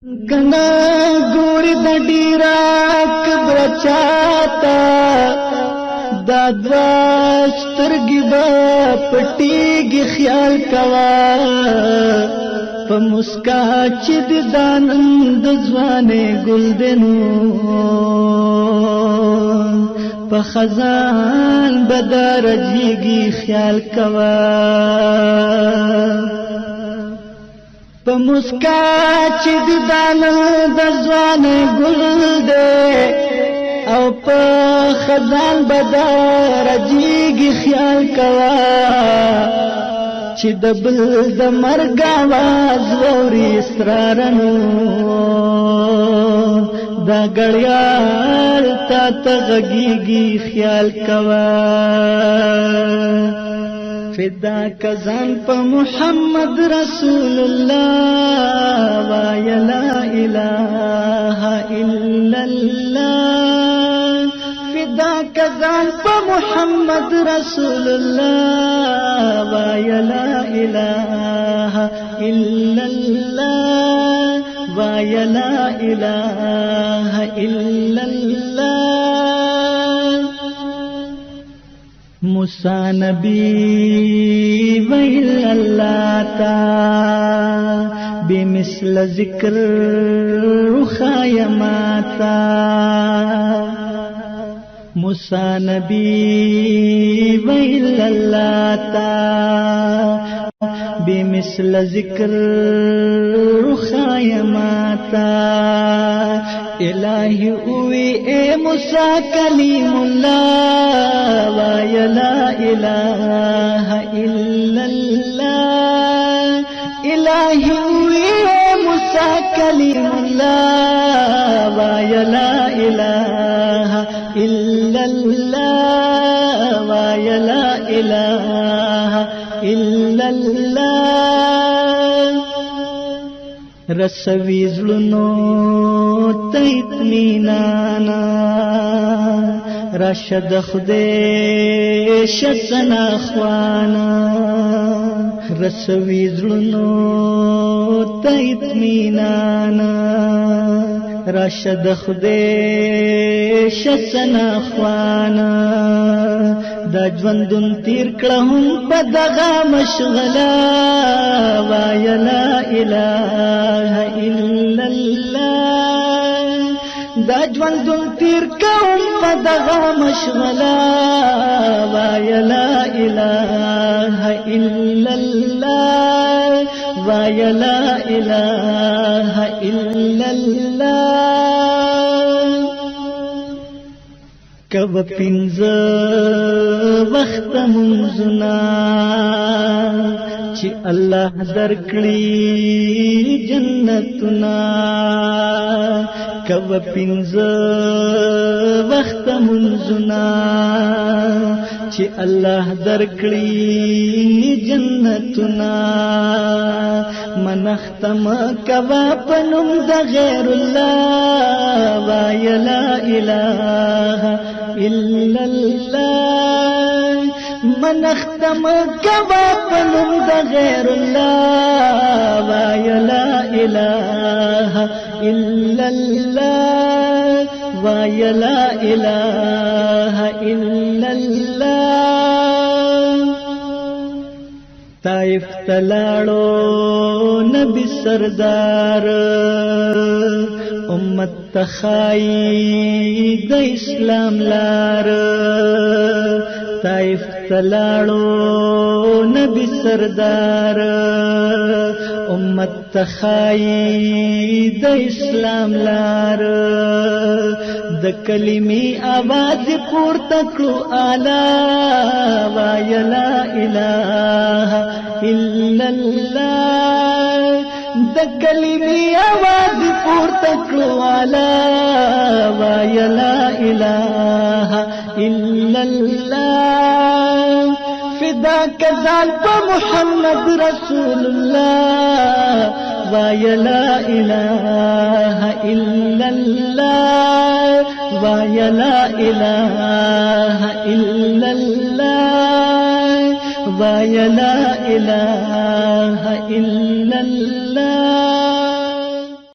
کنا ګوري د ډیرا کبر چاته دا دواسترګي با پټيږي خیال کوا په مسکا چې د دانند ځوانې ګل دنو په خزان بدر جيږي خیال کوا په مسکا چې د دانند ځوانې ګل دې او په خزان بدر جيږي خیال کوا چې د بل د مرګ आवाज ووري اسرارنو دا غړیال تا تغږیږي خیال کوا فدا کزان په محمد رسول الله وا لا اله الا الله فدا کزان په محمد رسول الله وا لا اله الا الله وا لا اله الا الله موسی نبی ویل الله تا بمثل ذکر خایماتا موسی نبی ویل الله تا بمثل ذکر خایماتا الہی اوی اے موسی کلیم اللہ وا لا الہ الا اللہ الہی اوی اے موسی کلیم اللہ وا لا الہ الا اللہ وا لا الہ الا اللہ رسوی زلنو تیتمینانا راشد خدای شسنا خوانا رسوی زلنو تیتمینانا راشد خدای شسنا خوانا دا ژوندون تیر کړم په دغه مشغله وا لا اله الا الله دا ژوندون تیر کوم په دغه مشغله وا لا اله الا الله وا لا اله الا الله کب پنځ وخت منځنا چې الله درکړي جنتنا کب پنځ وخت منځنا چې الله درکړي جنتنا منختم کوا پنوم د غیر الله وا لا اله الا الله منختم کوا پنوم د غیر الله وا لا اله الا الله وا لا اله الا الله طائف تلاړو نبی سردار امت تخای د اسلام لار طائف تلاړو نبی سردار امت تخای د اسلام لار د کلمې आवाज پورته کړو اعلی وا لا اله الا الله د کلمې आवाज پورته کړو اعلی وا لا اله الا الله فدا کزال په محمد رسول الله وا لا اله الا الله وا لا اله الا الله وا لا اله الا الله